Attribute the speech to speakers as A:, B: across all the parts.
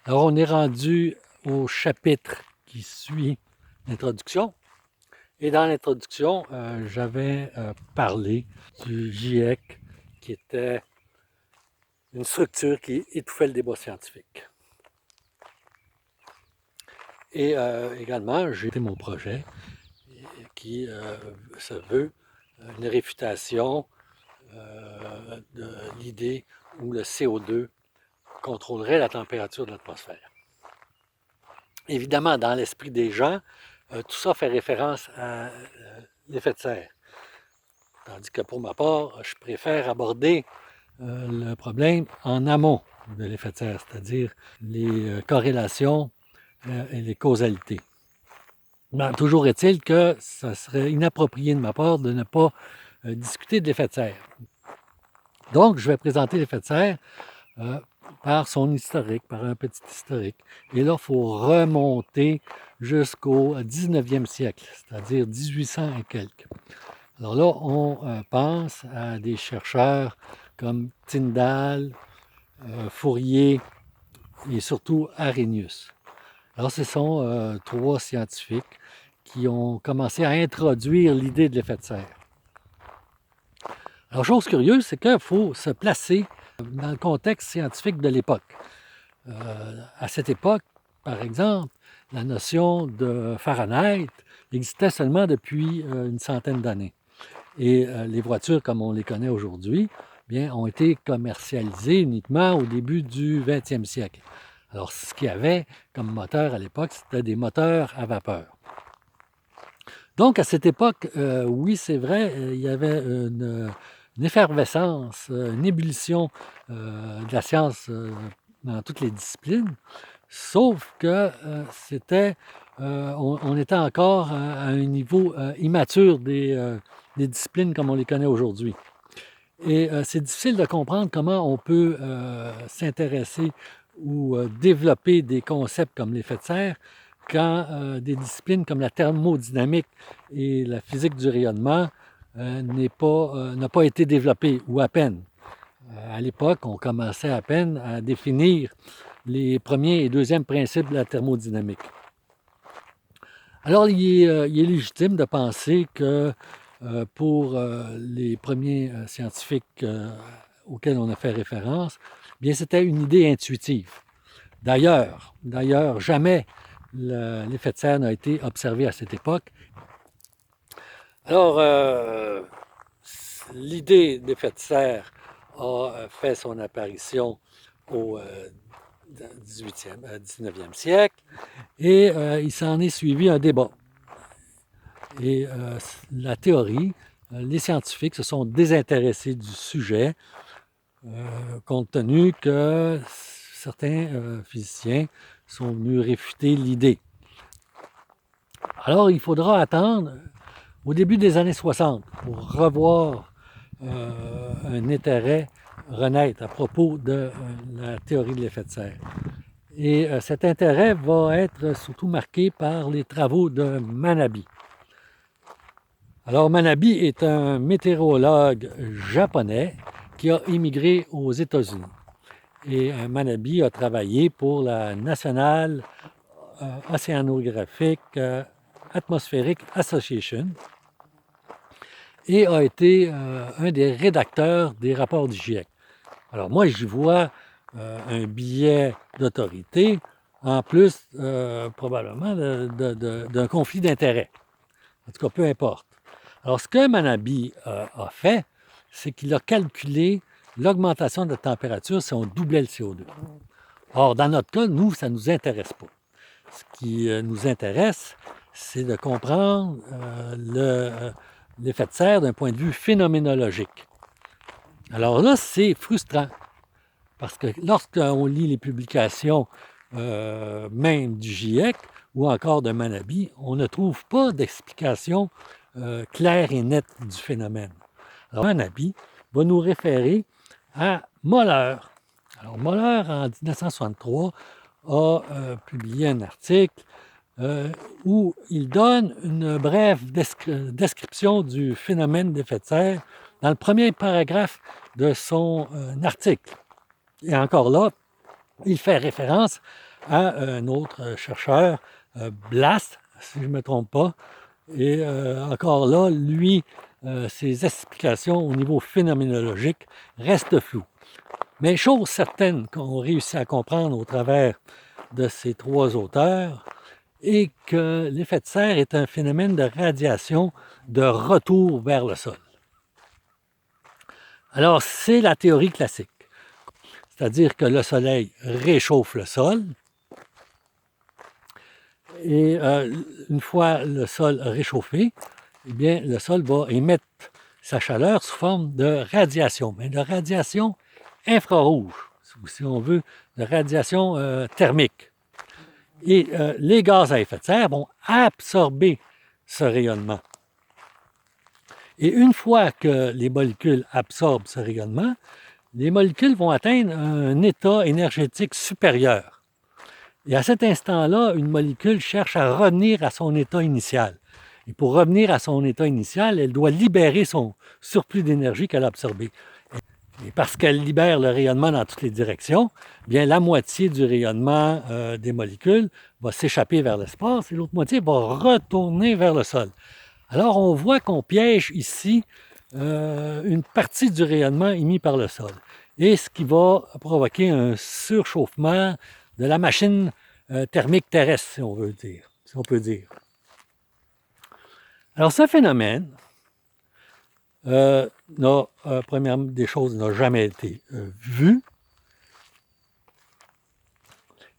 A: Alors, on est rendu au chapitre qui suit l'introduction. Et dans l'introduction, j'avais parlé du GIEC, qui était une structure qui étouffait le débat scientifique. Et également, j'ai fait mon projet qui se veut une réfutation de l'idée où le CO2 contrôlerait la température de l'atmosphère. Évidemment, dans l'esprit des gens, tout ça fait référence à l'effet de serre. Tandis que pour ma part, je préfère aborder le problème en amont de l'effet de serre, c'est-à-dire les corrélations et les causalités. Ben, toujours est-il que ça serait inapproprié de ma part de ne pas discuter de l'effet de serre. Donc, je vais présenter l'effet de serre par son historique, par un petit historique. Et là, il faut remonter jusqu'au 19e siècle, c'est-à-dire 1800 et quelques. Alors là, on pense à des chercheurs comme Tyndall, Fourier et surtout Arrhenius. Alors, ce sont trois scientifiques qui ont commencé à introduire l'idée de l'effet de serre. Alors, chose curieuse, c'est qu'il faut se placer dans le contexte scientifique de l'époque. À cette époque, par exemple, la notion de Fahrenheit existait seulement depuis une centaine d'années. Et les voitures, comme on les connaît aujourd'hui, bien, ont été commercialisées uniquement au début du 20e siècle. Alors, ce qu'il y avait comme moteur à l'époque, c'était des moteurs à vapeur. Donc, à cette époque, oui, c'est vrai, il y avait une effervescence, une ébullition de la science dans toutes les disciplines, sauf que on était encore à un niveau immature des disciplines comme on les connaît aujourd'hui. Et c'est difficile de comprendre comment on peut s'intéresser ou développer des concepts comme l'effet de serre quand des disciplines comme la thermodynamique et la physique du rayonnement n'a pas été développée, ou à peine. À l'époque, on commençait à peine à définir les premiers et deuxièmes principes de la thermodynamique. Alors, il est légitime de penser que pour les premiers scientifiques auxquels on a fait référence, bien, c'était une idée intuitive. D'ailleurs, jamais l'effet de serre n'a été observé à cette époque. Alors, l'idée d'effet de serre a fait son apparition au 19e siècle et il s'en est suivi un débat. Et la théorie, les scientifiques se sont désintéressés du sujet compte tenu que certains physiciens sont venus réfuter l'idée. Alors, il faudra attendre au début des années 60 pour revoir un intérêt renaître à propos de la théorie de l'effet de serre. Et cet intérêt va être surtout marqué par les travaux de Manabe. Alors, Manabe est un météorologue japonais qui a immigré aux États-Unis. Et Manabe a travaillé pour la National Oceanographic Atmospheric Association et a été un des rédacteurs des rapports du GIEC. Alors moi, j'y vois un billet d'autorité, en plus probablement d'un conflit d'intérêts. En tout cas, peu importe. Alors, ce que Manabe a fait, c'est qu'il a calculé l'augmentation de la température si on doublait le CO2. Or, dans notre cas, nous, ça ne nous intéresse pas. Ce qui nous intéresse, c'est de comprendre l'effet de serre d'un point de vue phénoménologique. Alors là, c'est frustrant, parce que lorsqu'on lit les publications même du GIEC ou encore de Manabe, on ne trouve pas d'explication claire et nette du phénomène. Alors Manabe va nous référer à Moller. Alors Moller, en 1963, a publié un article où il donne une brève description du phénomène d'effet de serre dans le premier paragraphe de son article. Et encore là, il fait référence à un autre chercheur, Blast, si je ne me trompe pas. Et encore là, lui, ses explications au niveau phénoménologique restent floues. Mais chose certaine qu'on réussit à comprendre au travers de ces trois auteurs est que l'effet de serre est un phénomène de radiation de retour vers le sol. Alors, c'est la théorie classique. C'est-à-dire que le Soleil réchauffe le sol, et une fois le sol réchauffé, eh bien, le sol va émettre sa chaleur sous forme de radiation, mais de radiation infrarouge, ou si on veut, de radiation thermique. Et les gaz à effet de serre vont absorber ce rayonnement. Et une fois que les molécules absorbent ce rayonnement, les molécules vont atteindre un état énergétique supérieur. Et à cet instant-là, une molécule cherche à revenir à son état initial. Et pour revenir à son état initial, elle doit libérer son surplus d'énergie qu'elle a absorbé. Et parce qu'elle libère le rayonnement dans toutes les directions, bien la moitié du rayonnement des molécules va s'échapper vers l'espace et l'autre moitié va retourner vers le sol. Alors on voit qu'on piège ici une partie du rayonnement émis par le sol. Et ce qui va provoquer un surchauffement de la machine thermique terrestre, si on veut dire, si on peut dire. Alors ce phénomène, première des choses, n'a jamais été vu.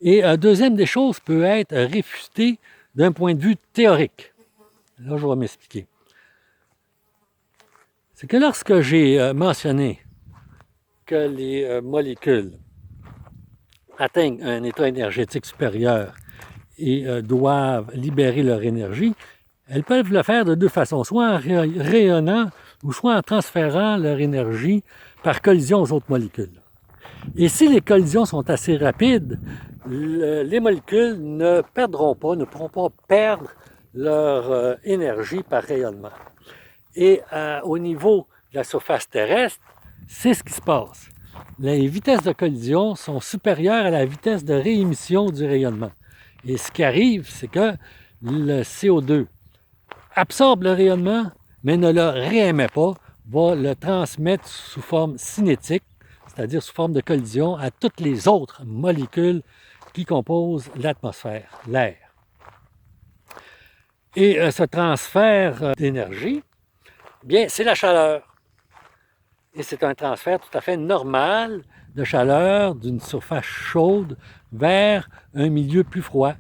A: Et deuxième des choses, peut être réfuté d'un point de vue théorique. Là, je vais m'expliquer. C'est que lorsque j'ai mentionné que les molécules atteignent un état énergétique supérieur et doivent libérer leur énergie, elles peuvent le faire de deux façons, soit en rayonnant ou soit en transférant leur énergie par collision aux autres molécules. Et si les collisions sont assez rapides, les molécules ne perdront pas, ne pourront pas perdre leur énergie par rayonnement. Et au niveau de la surface terrestre, c'est ce qui se passe. Les vitesses de collision sont supérieures à la vitesse de réémission du rayonnement. Et ce qui arrive, c'est que le CO2 absorbe le rayonnement, mais ne le réémet pas, va le transmettre sous forme cinétique, c'est-à-dire sous forme de collision, à toutes les autres molécules qui composent l'atmosphère, l'air. Et ce transfert d'énergie, bien, c'est la chaleur. Et c'est un transfert tout à fait normal de chaleur d'une surface chaude vers un milieu plus froid.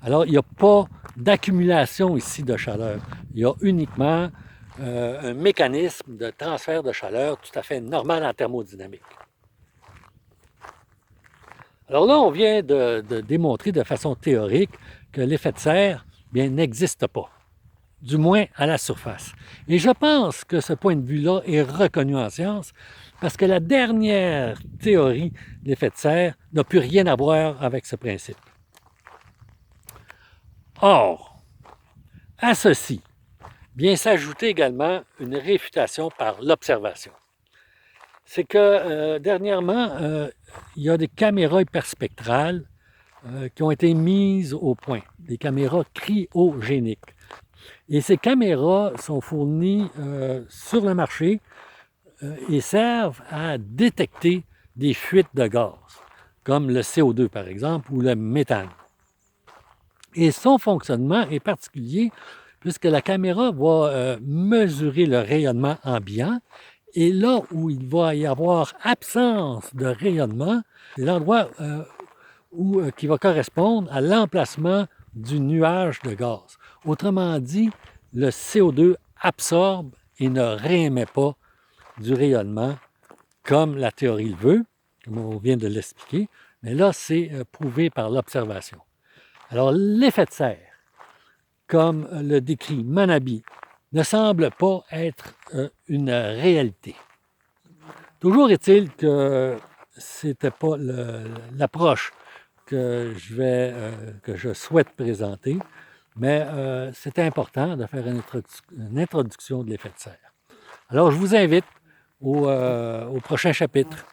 A: Alors, il n'y a pas d'accumulation ici de chaleur. Il y a uniquement un mécanisme de transfert de chaleur tout à fait normal en thermodynamique. Alors là, on vient de démontrer de façon théorique que l'effet de serre n'existe pas, du moins à la surface. Et je pense que ce point de vue-là est reconnu en science parce que la dernière théorie de l'effet de serre n'a plus rien à voir avec ce principe. Or, à ceci, vient s'ajouter également une réfutation par l'observation. C'est que dernièrement, il y a des caméras hyperspectrales qui ont été mises au point, des caméras cryogéniques. Et ces caméras sont fournies sur le marché et servent à détecter des fuites de gaz, comme le CO2 par exemple, ou le méthane. Et son fonctionnement est particulier puisque la caméra va mesurer le rayonnement ambiant et là où il va y avoir absence de rayonnement, c'est l'endroit qui va correspondre à l'emplacement du nuage de gaz. Autrement dit, le CO2 absorbe et ne réémet pas du rayonnement comme la théorie le veut, comme on vient de l'expliquer, mais là, c'est prouvé par l'observation. Alors, l'effet de serre, comme le décrit Manabi, ne semble pas être une réalité. Toujours est-il que ce n'était pas l'approche que je souhaite présenter, mais c'est important de faire une introduction de l'effet de serre. Alors, je vous invite au prochain chapitre.